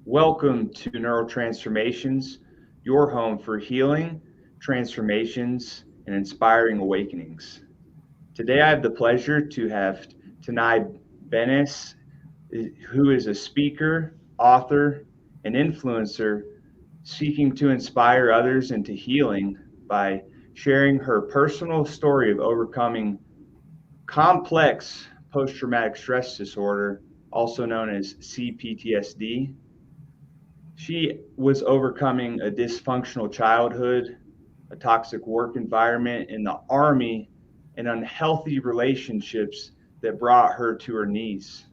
Welcome to Neurotransformations, your home for healing, transformations, and inspiring awakenings. Today, I have the pleasure to have Tenay Benes, who is a speaker, author, and influencer seeking to inspire others into healing by sharing her personal story of overcoming complex post traumatic stress disorder, also known as CPTSD. She was overcoming a dysfunctional childhood, a toxic work environment in the army, and unhealthy relationships that brought her to her knees.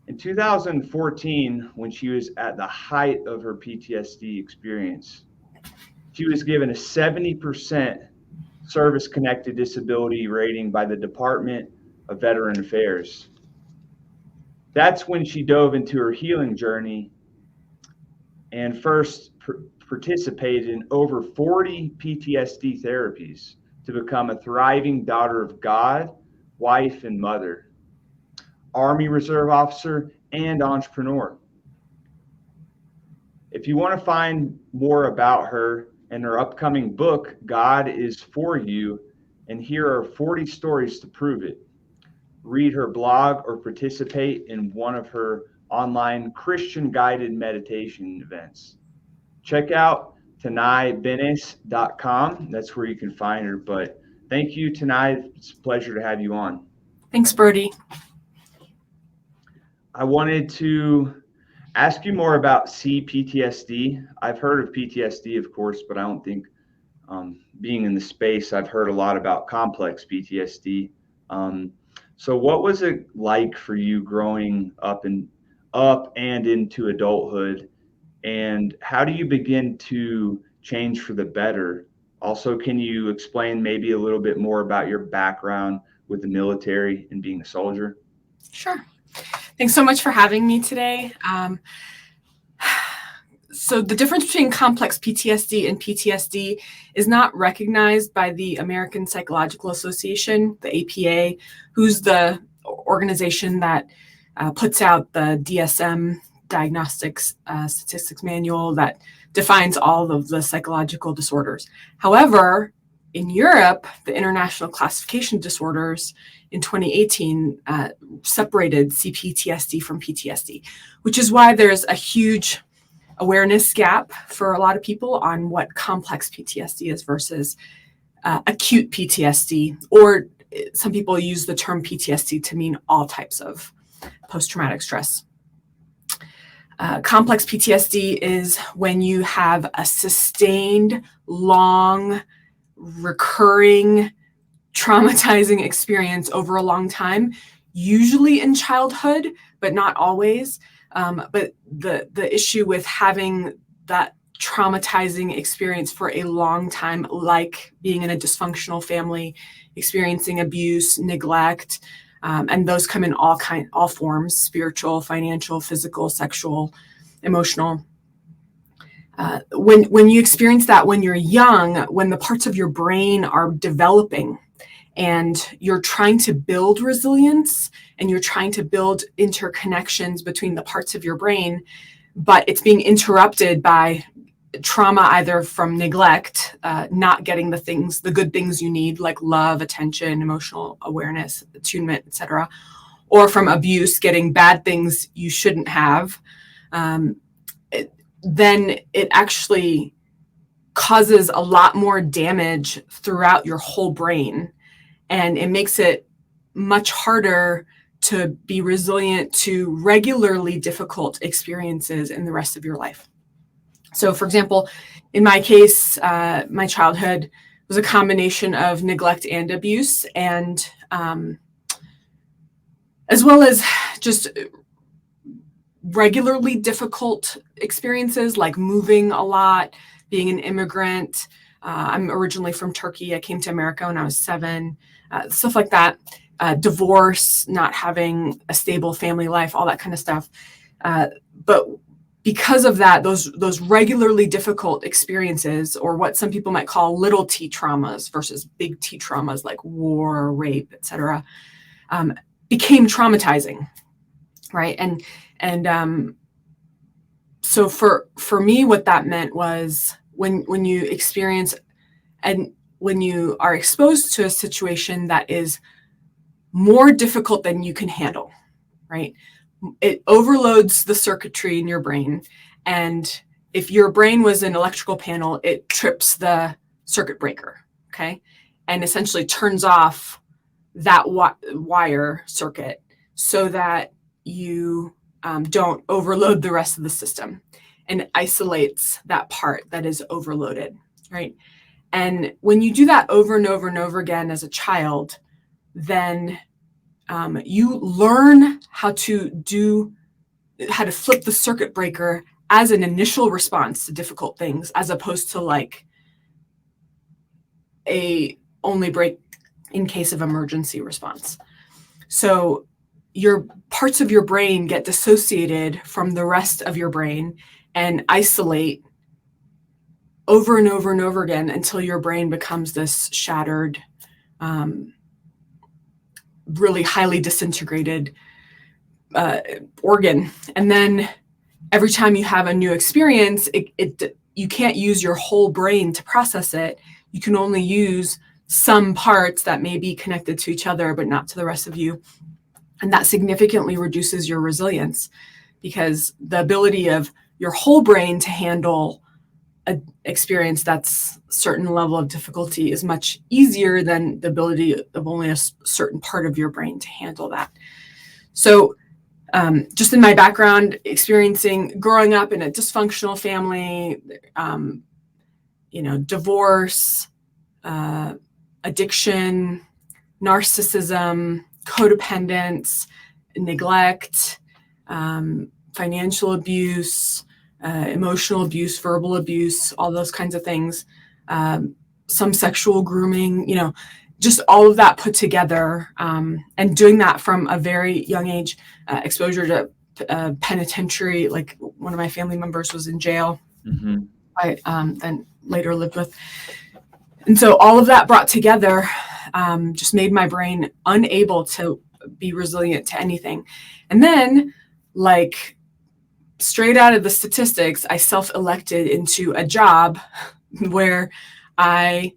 In 2014, when she was at the height of her PTSD experience, she was given a 70% service connected disability rating by the Department of Veteran Affairs. That's when she dove into her healing journey and first participated in over 40 PTSD therapies to become a thriving daughter of God, wife, and mother, Army Reserve officer, and entrepreneur. If you want to find more about her and her upcoming book, God is For You, and here are 40 stories to prove it, read her blog or participate in one of her online Christian guided meditation events. Check out tenaybenes.com. That's where you can find her. But thank you, Tenay. It's a pleasure to have you on. Thanks, Birdie. I wanted to ask you more about C-PTSD. I've heard of PTSD, of course, but I don't think being in the space, I've heard a lot about complex PTSD. So what was it like for you growing up and into adulthood? And how do you begin to change for the better? Also, can you explain maybe a little bit more about your background with the military and being a soldier? Sure. Thanks so much for having me today. So the difference between complex PTSD and PTSD is not recognized by the American Psychological Association, the APA, who's the organization that puts out the DSM diagnostics statistics manual that defines all of the psychological disorders. However, in Europe, the International Classification Disorders in 2018 separated CPTSD from PTSD, which is why there's a huge awareness gap for a lot of people on what complex PTSD is versus acute PTSD, or some people use the term PTSD to mean all types of post-traumatic stress. Complex PTSD is when you have a sustained, long, recurring, traumatizing experience over a long time, usually in childhood, but not always. But the issue with having that traumatizing experience for a long time, like being in a dysfunctional family, experiencing abuse, neglect, and those come in all forms: spiritual, financial, physical, sexual, emotional. When you experience that when you're young, when the parts of your brain are developing and you're trying to build resilience and you're trying to build interconnections between the parts of your brain, but it's being interrupted by trauma, either from neglect, not getting the good things you need, like love, attention, emotional awareness, attunement, etc., or from abuse, getting bad things you shouldn't have, then it actually causes a lot more damage throughout your whole brain. And it makes it much harder to be resilient to regularly difficult experiences in the rest of your life. So, for example, in my case, my childhood was a combination of neglect and abuse, and as well as just regularly difficult experiences like moving a lot, being an immigrant. I'm originally from Turkey. I came to America when I was 7, stuff like that. Divorce, not having a stable family life, all that kind of stuff. But because of that, those regularly difficult experiences, or what some people might call little T traumas versus big T traumas like war, rape, etc., became traumatizing, right? And so for me, what that meant was when you experience and when you are exposed to a situation that is more difficult than you can handle, right? It overloads the circuitry in your brain. And if your brain was an electrical panel, it trips the circuit breaker, okay? And essentially turns off that wire circuit so that you don't overload the rest of the system, and isolates that part that is overloaded, right? And when you do that over and over and over again as a child, then you learn how to flip the circuit breaker as an initial response to difficult things, as opposed to like a only break in case of emergency response. So your parts of your brain get dissociated from the rest of your brain and isolate over and over and over again until your brain becomes this shattered, really highly disintegrated organ. And then every time you have a new experience, you can't use your whole brain to process it. You can only use some parts that may be connected to each other, but not to the rest of you. And that significantly reduces your resilience, because the ability of your whole brain to handle an experience that's a certain level of difficulty is much easier than the ability of only a certain part of your brain to handle that. So just in my background, growing up in a dysfunctional family, divorce, addiction, narcissism, codependence, neglect, financial abuse, emotional abuse, verbal abuse, all those kinds of things, some sexual grooming, just all of that put together, and doing that from a very young age, exposure to penitentiary, like one of my family members was in jail. Mm-hmm. I then later lived with. And so all of that brought together just made my brain unable to be resilient to anything. And then, like, straight out of the statistics, I self-elected into a job where I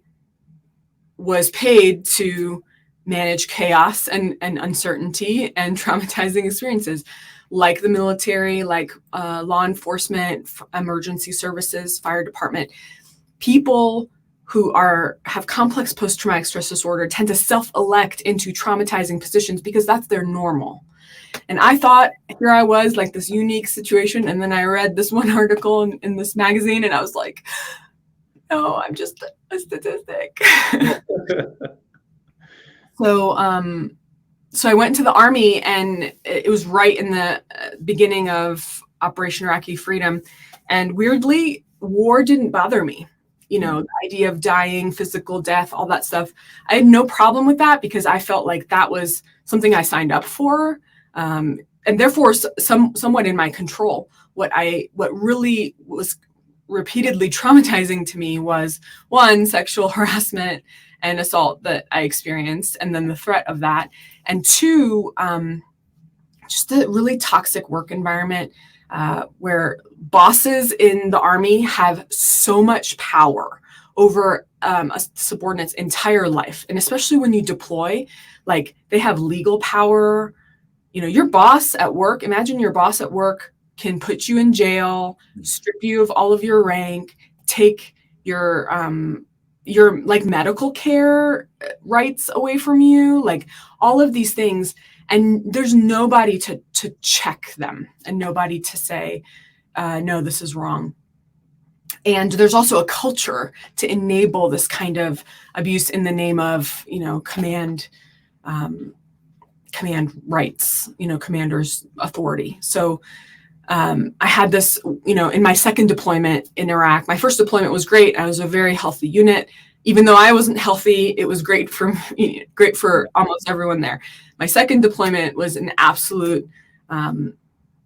was paid to manage chaos and uncertainty and traumatizing experiences, like the military, like law enforcement, emergency services, fire department. People who have complex post-traumatic stress disorder tend to self-elect into traumatizing positions because that's their normal. And I thought, here I was, like this unique situation. And then I read this one article in this magazine, and I was like, no, I'm just a statistic. So I went into the Army, and it was right in the beginning of Operation Iraqi Freedom. And weirdly, war didn't bother me. The idea of dying, physical death, all that stuff. I had no problem with that because I felt like that was something I signed up for, and therefore somewhat in my control. What really was repeatedly traumatizing to me was, one, sexual harassment and assault that I experienced, and then the threat of that, and two, just a really toxic work environment where bosses in the Army have so much power over a subordinate's entire life. And especially when you deploy, like, they have legal power. Your boss at work, imagine your boss at work can put you in jail, strip you of all of your rank, take your like medical care rights away from you, like all of these things. And there's nobody to check them, and nobody to say, no, this is wrong. And there's also a culture to enable this kind of abuse in the name of, command rights, commander's authority. So I had this, in my second deployment in Iraq. My first deployment was great. I was a very healthy unit. Even though I wasn't healthy, it was great for almost everyone there. My second deployment was an absolute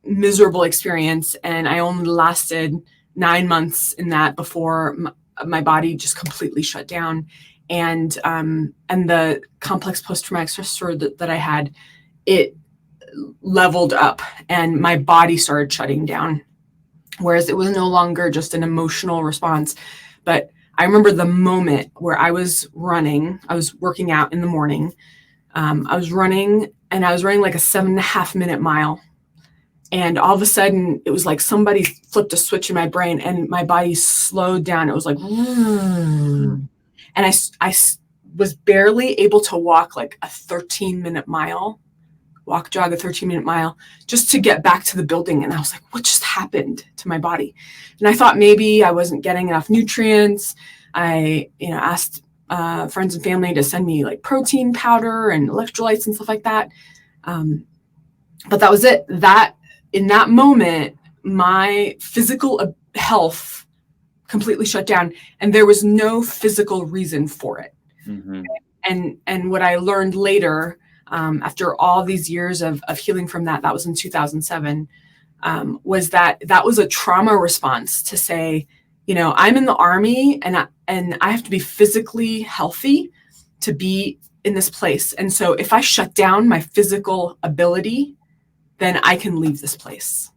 miserable experience, and I only lasted 9 months in that before my body just completely shut down. And the complex post-traumatic stress disorder that I had, it leveled up, and my body started shutting down. whereas it was no longer just an emotional response. But I remember the moment where I was working out in the morning. I was running like a 7.5 minute mile. And all of a sudden it was like somebody flipped a switch in my brain and my body slowed down. It was like, and I was barely able to walk like a 13-minute mile, jog a 13-minute mile just to get back to the building. And I was like, what just happened to my body? And I thought maybe I wasn't getting enough nutrients. I, asked friends and family to send me like protein powder and electrolytes and stuff like that. But that was it. In that moment, my physical health completely shut down, and there was no physical reason for it. Mm-hmm. And what I learned later, after all these years of healing from that was in 2007, was that was a trauma response to say, I'm in the Army and I have to be physically healthy to be in this place. And so if I shut down my physical ability, then I can leave this place.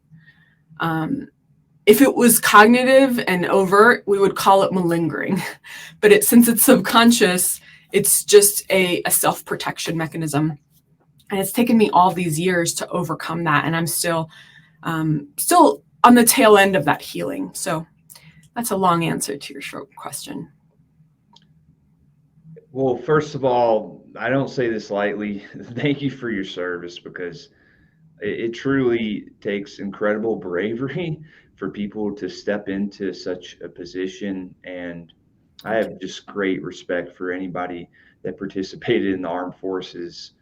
If it was cognitive and overt, we would call it malingering. But since it's subconscious, it's just a self-protection mechanism. And it's taken me all these years to overcome that. And I'm still on the tail end of that healing. So that's a long answer to your short question. Well, first of all, I don't say this lightly. Thank you for your service, because it truly takes incredible bravery for people to step into such a position. And I have just great respect for anybody that participated in the armed forces.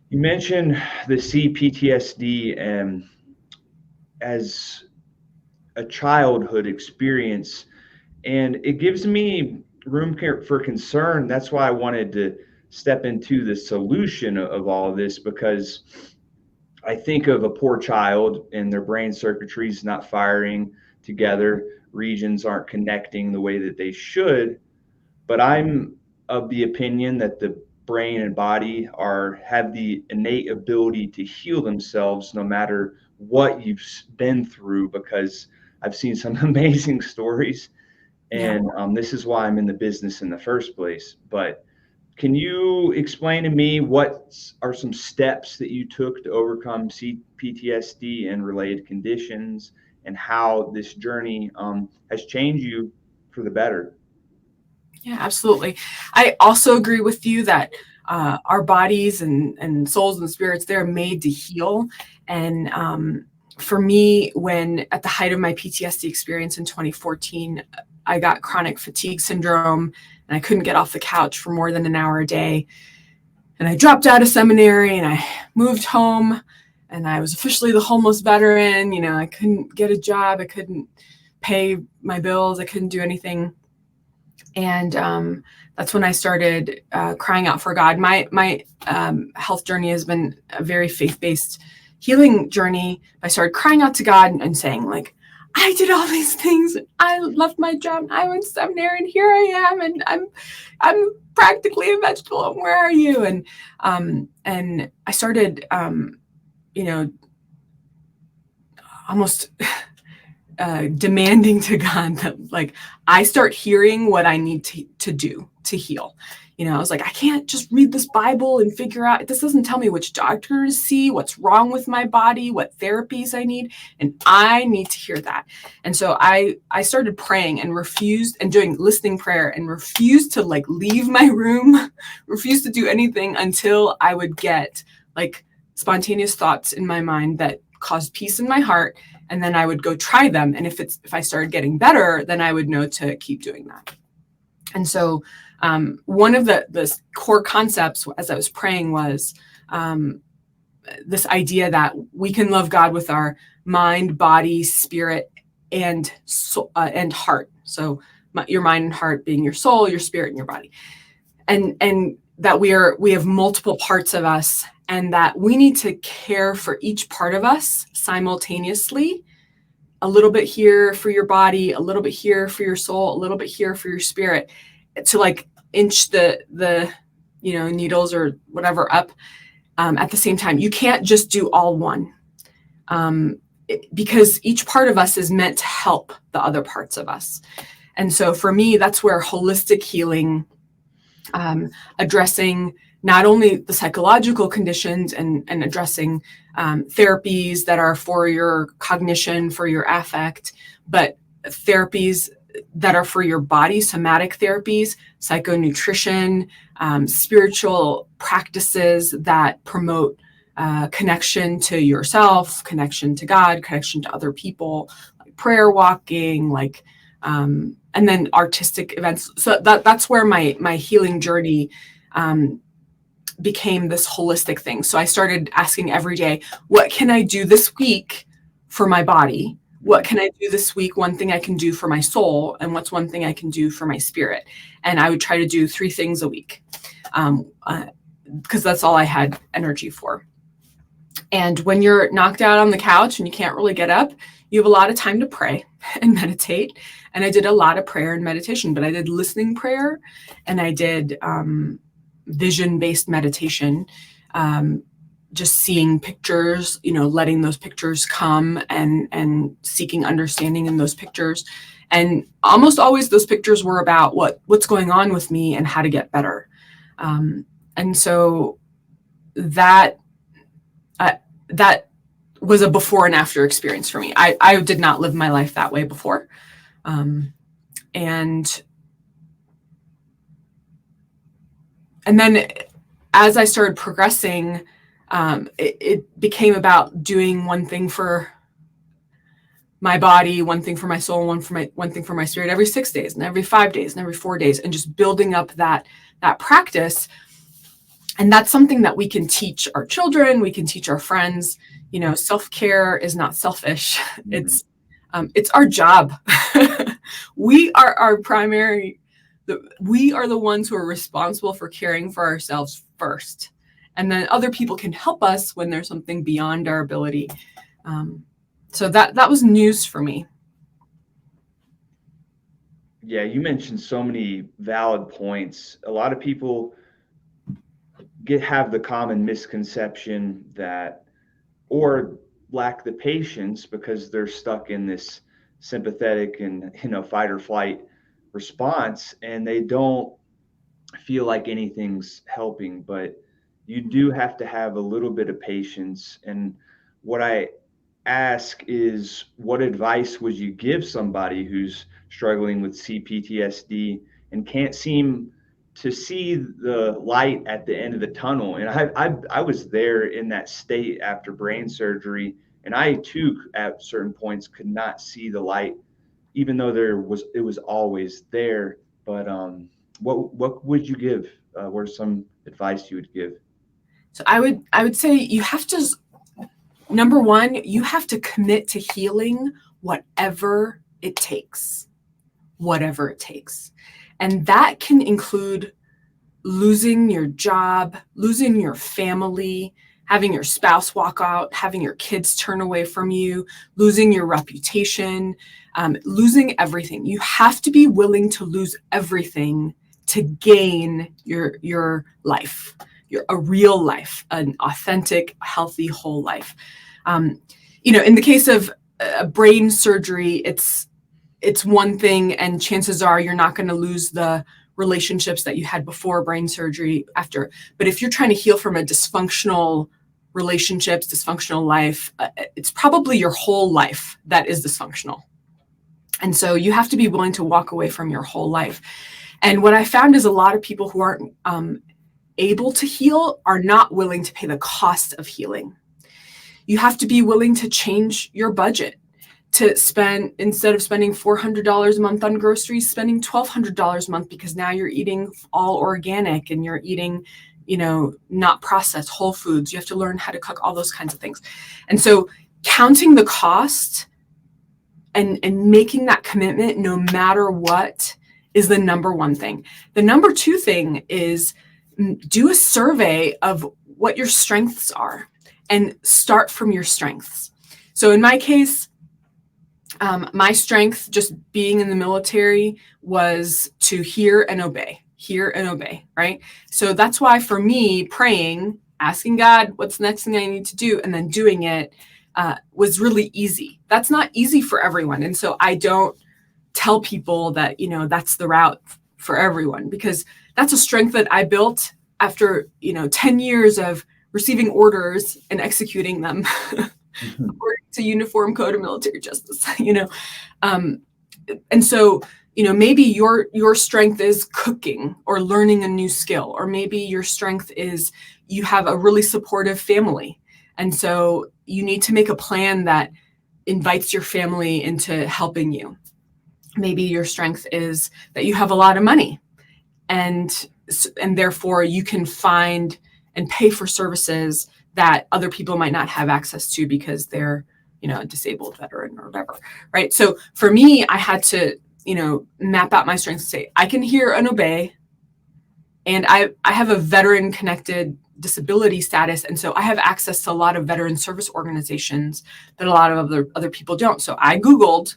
You mentioned the CPTSD as a childhood experience, and it gives me room for concern. That's why I wanted to step into the solution of all of this, because I think of a poor child and their brain circuitry's not firing together, regions aren't connecting the way that they should. But I'm of the opinion that the brain and body have the innate ability to heal themselves no matter what you've been through, because I've seen some amazing stories, and this is why I'm in the business in the first place. But can you explain to me what are some steps that you took to overcome CPTSD and related conditions, and how this journey has changed you for the better? Yeah, absolutely. I also agree with you that our bodies and souls and spirits, they're made to heal. And for me, when at the height of my PTSD experience in 2014, I got chronic fatigue syndrome and I couldn't get off the couch for more than an hour a day. And I dropped out of seminary and I moved home, and I was officially the homeless veteran. I couldn't get a job. I couldn't pay my bills. I couldn't do anything. And that's when I started crying out for God. My health journey has been a very faith-based healing journey. I started crying out to God and saying, like, I did all these things. I left my job. I went to seminary, and here I am, and I'm practically a vegetable. And where are you? And I started, almost demanding to God that, like, I start hearing what I need to do to heal. I was like, I can't just read this Bible and figure out, this doesn't tell me which doctor to see, what's wrong with my body, what therapies I need. And I need to hear that. And so I started praying and refused, and doing listening prayer, and refused to like leave my room, refused to do anything until I would get like spontaneous thoughts in my mind that caused peace in my heart. And then I would go try them. And if I started getting better, then I would know to keep doing that. And so one of the core concepts as I was praying was this idea that we can love God with our mind, body, spirit, and heart. So your mind and heart being your soul, your spirit, and your body. And that we have multiple parts of us, and that we need to care for each part of us simultaneously. A little bit here for your body, a little bit here for your soul, a little bit here for your spirit, to like inch the needles or whatever up at the same time. You can't just do all one. because each part of us is meant to help the other parts of us. And so for me, that's where holistic healing, addressing not only the psychological conditions and addressing therapies that are for your cognition, for your affect, but therapies that are for your body, somatic therapies, psychonutrition, spiritual practices that promote connection to yourself, connection to God, connection to other people, like prayer walking, like and then artistic events. So that's where my healing journey became this holistic thing. So I started asking every day, what can I do this week for my body? What can I do this week? One thing I can do for my soul, and what's one thing I can do for my spirit? And I would try to do 3 things a week because that's all I had energy for. And when you're knocked out on the couch and you can't really get up, you have a lot of time to pray and meditate. And I did a lot of prayer and meditation, but I did listening prayer and I did vision-based meditation, just seeing pictures, letting those pictures come and seeking understanding in those pictures. And almost always those pictures were about what's going on with me and how to get better. And so that was a before and after experience for me. I did not live my life that way before. And then as I started progressing, it became about doing one thing for my body, one thing for my soul, one thing for my spirit every 6 days and every 5 days and every 4 days, and just building up that practice. And that's something that we can teach our children, we can teach our friends. Self-care is not selfish. Mm-hmm. It's our job. We are our primary. We are the ones who are responsible for caring for ourselves first. And then other people can help us when there's something beyond our ability. So that was news for me. Yeah, you mentioned so many valid points. A lot of people have the common misconception that, or lack the patience because they're stuck in this sympathetic and fight or flight response, and they don't feel like anything's helping. But you do have to have a little bit of patience. And what I ask is, what advice would you give somebody who's struggling with CPTSD and can't seem to see the light at the end of the tunnel? And I was there in that state after brain surgery, and I too at certain points could not see the light, even though it was always there. But what would you give? What are some advice you would give? So I would say you have to, number one, you have to commit to healing whatever it takes. Whatever it takes. And that can include losing your job, losing your family, having your spouse walk out, having your kids turn away from you, losing your reputation, losing everything. You have to be willing to lose everything to gain your life, a real life, an authentic, healthy, whole life. In the case of brain surgery, it's one thing, and chances are you're not going to lose the relationships that you had before brain surgery after. But if you're trying to heal from a dysfunctional relationships, dysfunctional life, it's probably your whole life that is dysfunctional. And so you have to be willing to walk away from your whole life. And what I found is a lot of people who aren't able to heal are not willing to pay the cost of healing. You have to be willing to change your budget, to spend, instead of spending $400 a month on groceries, spending $1,200 a month, because now you're eating all organic and you're eating, not processed, whole foods. You have to learn how to cook, all those kinds of things. And so counting the cost and making that commitment no matter what is the number one thing. The number two thing is do a survey of what your strengths are and start from your strengths. So in my case, my strength, just being in the military, was to hear and obey, right? So that's why for me, praying, asking God, what's the next thing I need to do, and then doing it, was really easy. That's not easy for everyone. And so I don't tell people that, that's the route for everyone, because that's a strength that I built after, 10 years of receiving orders and executing them according to Uniform Code of Military Justice, and so, maybe your strength is cooking or learning a new skill, or maybe your strength is you have a really supportive family. And so you need to make a plan that invites your family into helping you. Maybe your strength is that you have a lot of money, and therefore you can find and pay for services that other people might not have access to because they're, a disabled veteran or whatever, right? So for me, I had to, map out my strengths and say, I can hear and obey, and I have a veteran connected disability status. And so I have access to a lot of veteran service organizations that a lot of other people don't. So I Googled,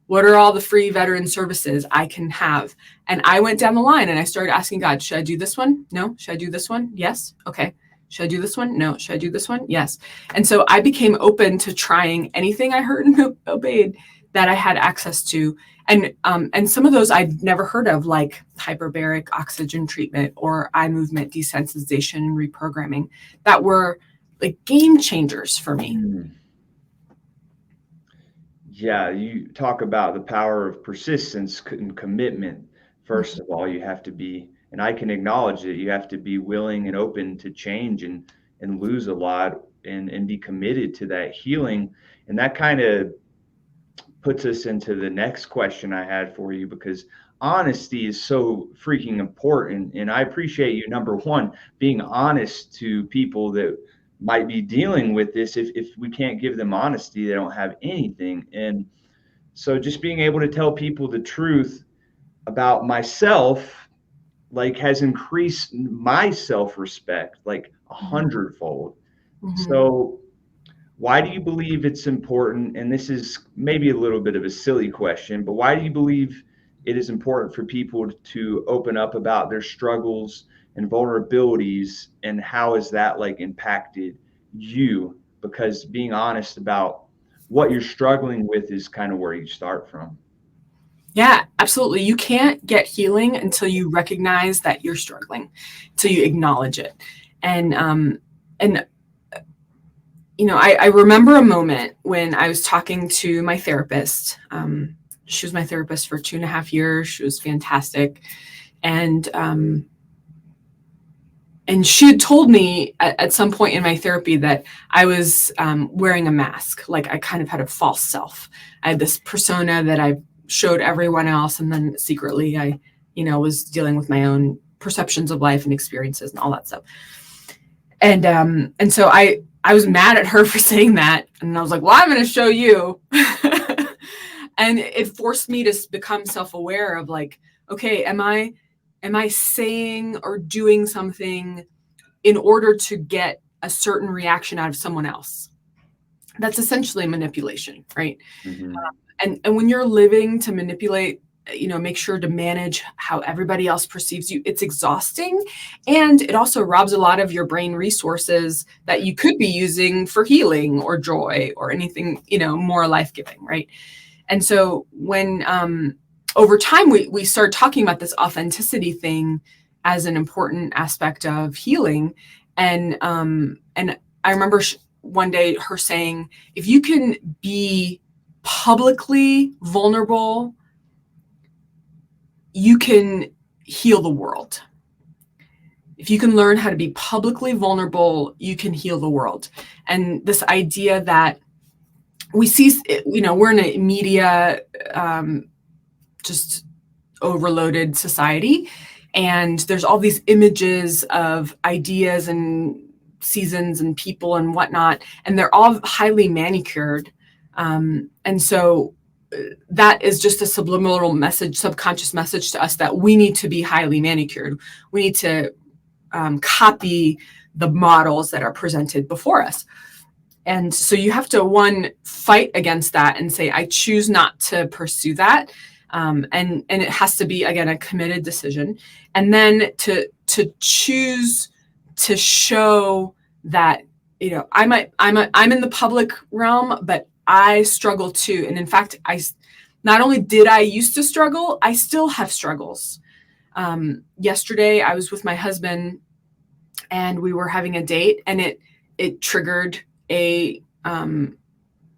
what are all the free veteran services I can have? And I went down the line and I started asking God, should I do this one? No. Should I do this one? Yes. Okay. Should I do this one? No. Should I do this one? Yes. And so I became open to trying anything I heard and obeyed that I had access to. And some of those I'd never heard of, like hyperbaric oxygen treatment or eye movement desensitization and reprogramming, that were like game changers for me. Yeah, you talk about the power of persistence and commitment. First of all, you have to be, and I can acknowledge that you have to be willing and open to change and lose a lot and be committed to that healing. And that kind of puts us into the next question I had for you, because honesty is so freaking important. And I appreciate you, number one, being honest to people that might be dealing with this. If we can't give them honesty, they don't have anything. And so just being able to tell people the truth about myself, like, has increased my self-respect like 100-fold. So why do you believe it's important? And this is maybe a little bit of a silly question, but why do you believe it is important for people to open up about their struggles and vulnerabilities, and how has that like impacted you? Because being honest about what you're struggling with is kind of where you start from. Yeah, absolutely. You can't get healing until you recognize that you're struggling, until you acknowledge it. And I remember a moment when I was talking to my therapist. She was my therapist for 2.5 years. She was fantastic. And she had told me at some point in my therapy that I was wearing a mask. Like, I kind of had a false self. I had this persona that I showed everyone else. And then secretly I, was dealing with my own perceptions of life and experiences and all that stuff. And so I was mad at her for saying that. And I was like, well, I'm going to show you. And it forced me to become self-aware of like, okay, am I saying or doing something in order to get a certain reaction out of someone else? That's essentially manipulation, right? And when you're living to manipulate, make sure to manage how everybody else perceives you. It's exhausting. And it also robs a lot of your brain resources that you could be using for healing or joy or anything, more life-giving, right? And so when over time, we started talking about this authenticity thing as an important aspect of healing. And I remember one day her saying, if you can be publicly vulnerable, you can heal the world. If you can learn how to be publicly vulnerable, you can heal the world. And this idea that we see, we're in a media just overloaded society, and there's all these images of ideas and seasons and people and whatnot, and they're all highly manicured. And so that is just a subliminal message, subconscious message to us that we need to be highly manicured. We need to copy the models that are presented before us. And so you have to, one, fight against that and say, I choose not to pursue that. And it has to be, again, a committed decision. And then to choose to show that I'm in the public realm, but I struggle too. And in fact, not only did I used to struggle, I still have struggles. Yesterday, I was with my husband, and we were having a date, and it triggered a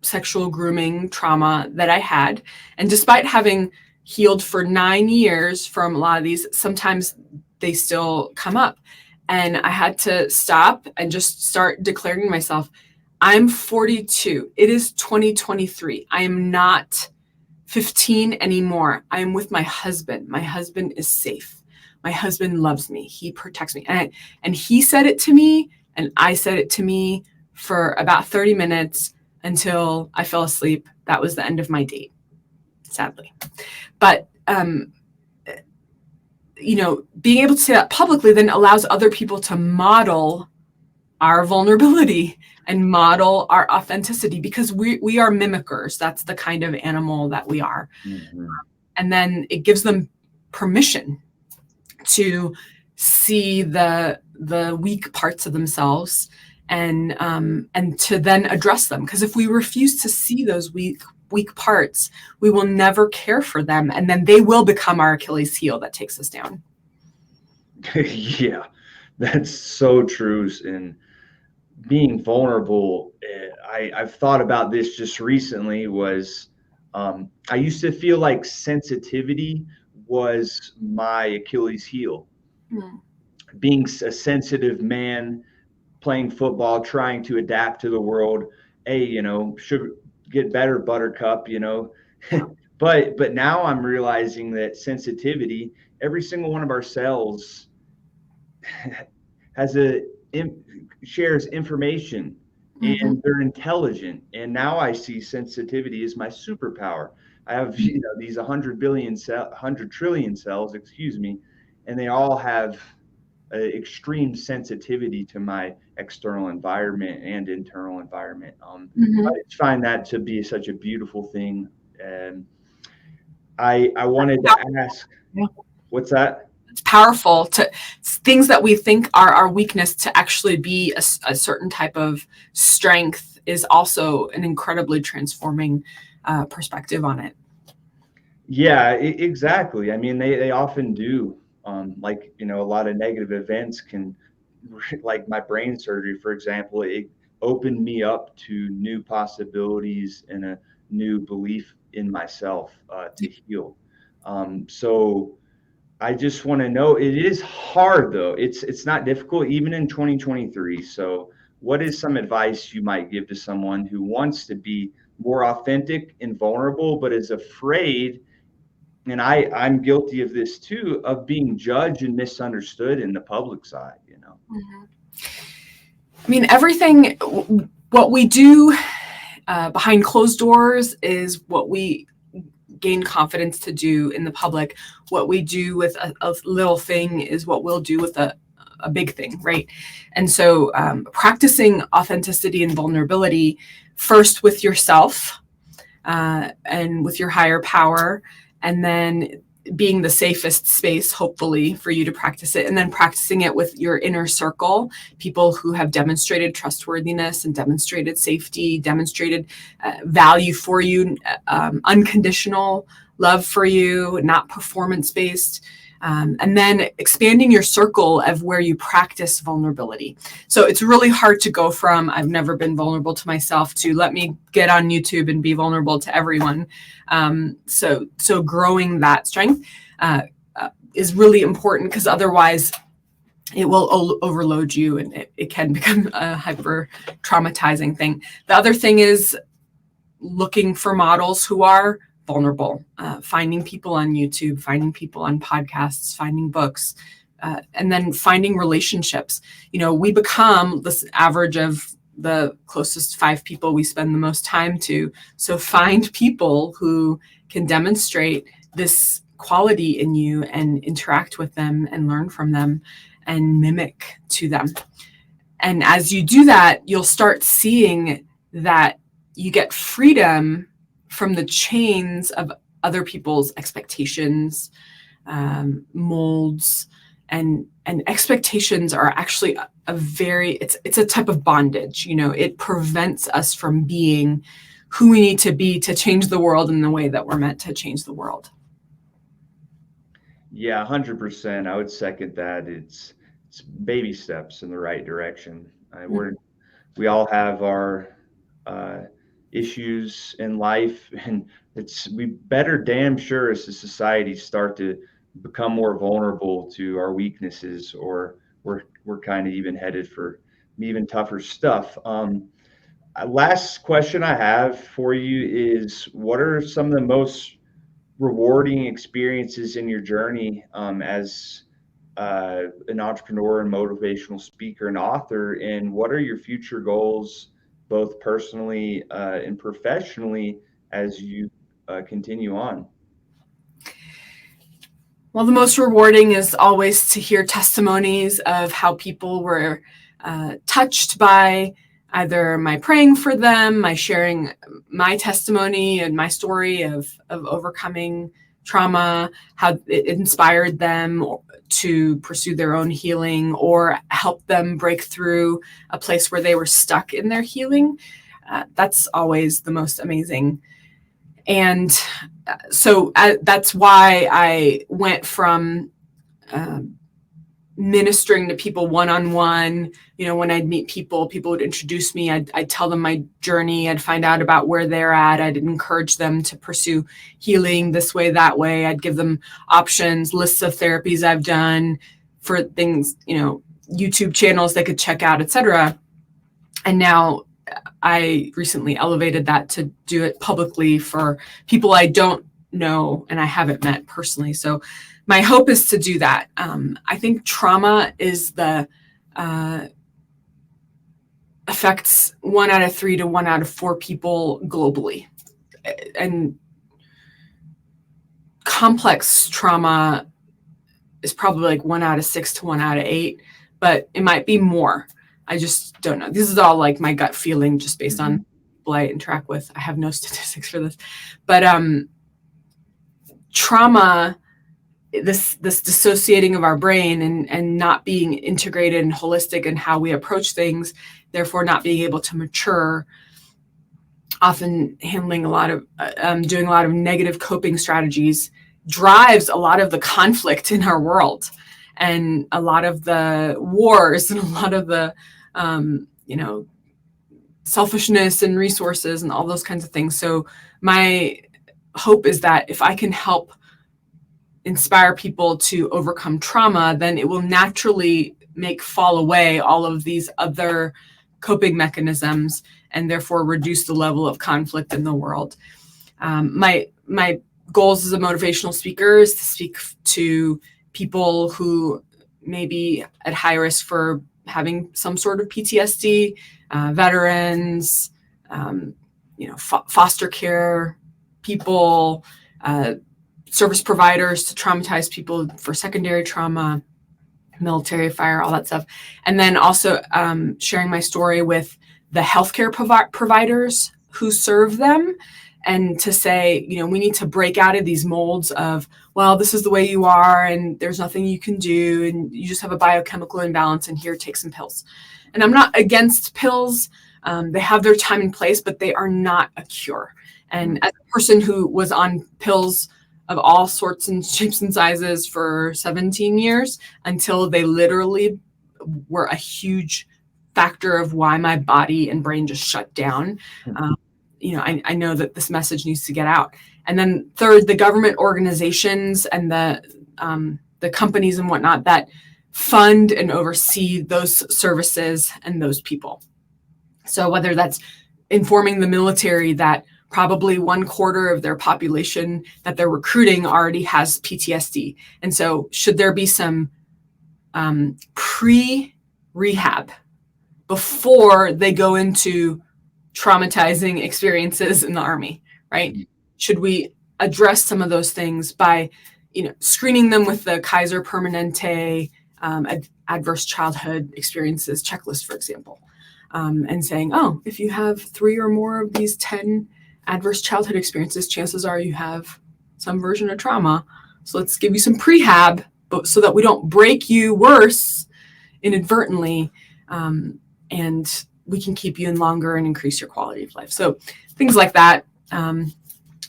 sexual grooming trauma that I had. And despite having healed for 9 years from a lot of these, sometimes they still come up. And I had to stop and just start declaring to myself, I'm 42. It is 2023. I am not 15 anymore. I am with my husband. My husband is safe. My husband loves me. He protects me. And he said it to me, and I said it to me for about 30 minutes until I fell asleep. That was the end of my date, sadly. But, being able to say that publicly then allows other people to model our vulnerability and model our authenticity, because we are mimickers. That's the kind of animal that we are. Mm-hmm. And then it gives them permission to see the weak parts of themselves and to then address them. Because if we refuse to see those weak parts, we will never care for them, and then they will become our Achilles heel that takes us down. Yeah, that's so true. And being vulnerable, I've thought about this just recently. I used to feel like sensitivity was my Achilles heel. Being a sensitive man, playing football, trying to adapt to the world. Hey, should get better, Buttercup. But now I'm realizing that sensitivity, every single one of our cells shares information, and they're intelligent. And now I see sensitivity as my superpower. I have these 100 trillion cells, and they all have extreme sensitivity to my external environment and internal environment. I just find that to be such a beautiful thing. And I wanted to ask, what's that? It's powerful to things that we think are our weakness to actually be a certain type of strength is also an incredibly transforming perspective on it. Yeah, exactly. I mean, they often do. A lot of negative events can, like my brain surgery, for example, it opened me up to new possibilities and a new belief in myself to heal. So I just want to know, it is hard though. It's not difficult even in 2023. So what is some advice you might give to someone who wants to be more authentic and vulnerable, but is afraid, and I'm guilty of this too, of being judged and misunderstood in the public side, I mean, everything, what we do behind closed doors is what we gain confidence to do in the public. What we do with a little thing is what we'll do with a big thing, right? And so practicing authenticity and vulnerability first with yourself and with your higher power, and then being the safest space, hopefully, for you to practice it, and then practicing it with your inner circle, people who have demonstrated trustworthiness and demonstrated safety, demonstrated value for you, unconditional love for you, not performance-based. And then expanding your circle of where you practice vulnerability. So it's really hard to go from I've never been vulnerable to myself to let me get on YouTube and be vulnerable to everyone. So growing that strength is really important, because otherwise it will overload you, and it can become a hyper traumatizing thing. The other thing is looking for models who are vulnerable, finding people on YouTube, finding people on podcasts, finding books, and then finding relationships. We become this average of the closest 5 people we spend the most time to. So find people who can demonstrate this quality in you and interact with them and learn from them and mimic to them. And as you do that, you'll start seeing that you get freedom from the chains of other people's expectations, molds, and expectations are actually it's a type of bondage. It prevents us from being who we need to be to change the world in the way that we're meant to change the world. Yeah, 100%. I would second that. It's baby steps in the right direction. We all have our uh, issues in life, and we better damn sure as a society start to become more vulnerable to our weaknesses, or we're kind of even headed for even tougher stuff. Last question I have for you is, what are some of the most rewarding experiences in your journey as an entrepreneur and motivational speaker and author, and what are your future goals, both personally and professionally, as you continue on? Well, the most rewarding is always to hear testimonies of how people were touched by either my praying for them, my sharing my testimony and my story of overcoming trauma, how it inspired them to pursue their own healing or help them break through a place where they were stuck in their healing. That's always the most amazing. And so that's why I went from ministering to people one-on-one. When I'd meet people would introduce me. I'd tell them my journey. I'd find out about where they're at. I'd encourage them to pursue healing this way, that way. I'd give them options, lists of therapies I've done for things, YouTube channels they could check out, etc. And now I recently elevated that to do it publicly for people I don't know and I haven't met personally. So my hope is to do that. I think trauma is affects 1 out of 3 to 1 out of 4 people globally. And complex trauma is probably like 1 out of 6 to 1 out of 8, but it might be more. I just don't know. This is all like my gut feeling just based on people I interact with. I have no statistics for this. But trauma, this dissociating of our brain and not being integrated and holistic in how we approach things, therefore not being able to mature, often handling a lot of, doing a lot of negative coping strategies, drives a lot of the conflict in our world and a lot of the wars and a lot of the, selfishness and resources and all those kinds of things. So my hope is that if I can help inspire people to overcome trauma, then it will naturally make fall away all of these other coping mechanisms and therefore reduce the level of conflict in the world. My goals as a motivational speaker is to speak to people who may be at high risk for having some sort of PTSD, veterans, foster care people, service providers to traumatize people for secondary trauma, military, fire, all that stuff. And then also sharing my story with the healthcare providers who serve them, and to say, we need to break out of these molds of, well, this is the way you are and there's nothing you can do and you just have a biochemical imbalance and here, take some pills. And I'm not against pills. They have their time and place, but they are not a cure. And as a person who was on pills of all sorts and shapes and sizes for 17 years until they literally were a huge factor of why my body and brain just shut down. I know that this message needs to get out. And then third, the government organizations and the companies and whatnot that fund and oversee those services and those people. So whether that's informing the military that probably 1/4 of their population that they're recruiting already has PTSD. And so should there be some pre-rehab before they go into traumatizing experiences in the Army, right? Should we address some of those things by, screening them with the Kaiser Permanente adverse childhood experiences checklist, for example, and saying, oh, if you have 3 or more of these 10 adverse childhood experiences, chances are you have some version of trauma. So let's give you some prehab, but so that we don't break you worse inadvertently. and we can keep you in longer and increase your quality of life. So things like that.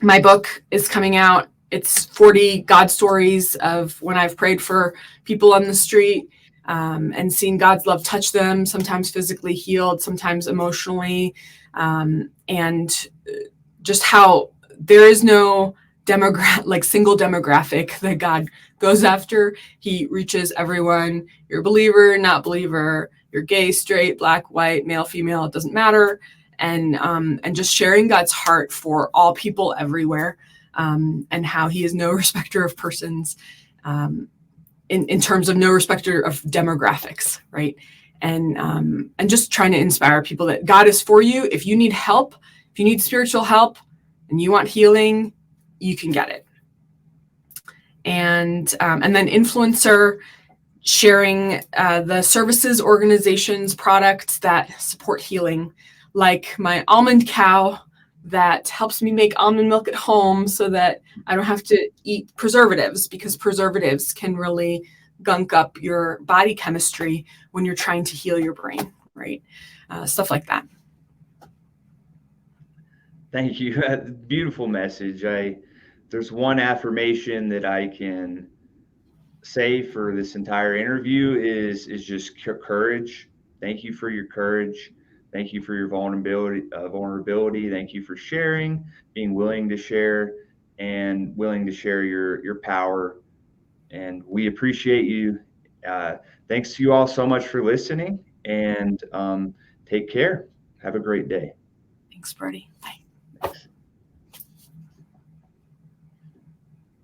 My book is coming out. It's 40 God stories of when I've prayed for people on the street and seen God's love touch them, sometimes physically healed, sometimes emotionally, and just how there is no single demographic that God goes after. He reaches everyone. You're a believer, not believer, you're gay, straight, black, white, male, female, it doesn't matter. And just sharing God's heart for all people everywhere, and how he is no respecter of persons, in terms of no respecter of demographics, right? And just trying to inspire people that God is for you. If you need help, if you need spiritual help and you want healing, you can get it. And then influencer, sharing the services, organizations, products that support healing, like my almond cow that helps me make almond milk at home so that I don't have to eat preservatives, because preservatives can really gunk up your body chemistry when you're trying to heal your brain, right? Stuff like that. Thank you. Beautiful message. There's one affirmation that I can say for this entire interview is just courage. Thank you for your courage. Thank you for your vulnerability. Thank you for sharing, being willing to share, and willing to share your power. And we appreciate you. Thanks to you all so much for listening, and take care. Have a great day. Thanks, Brody. Bye. Thanks.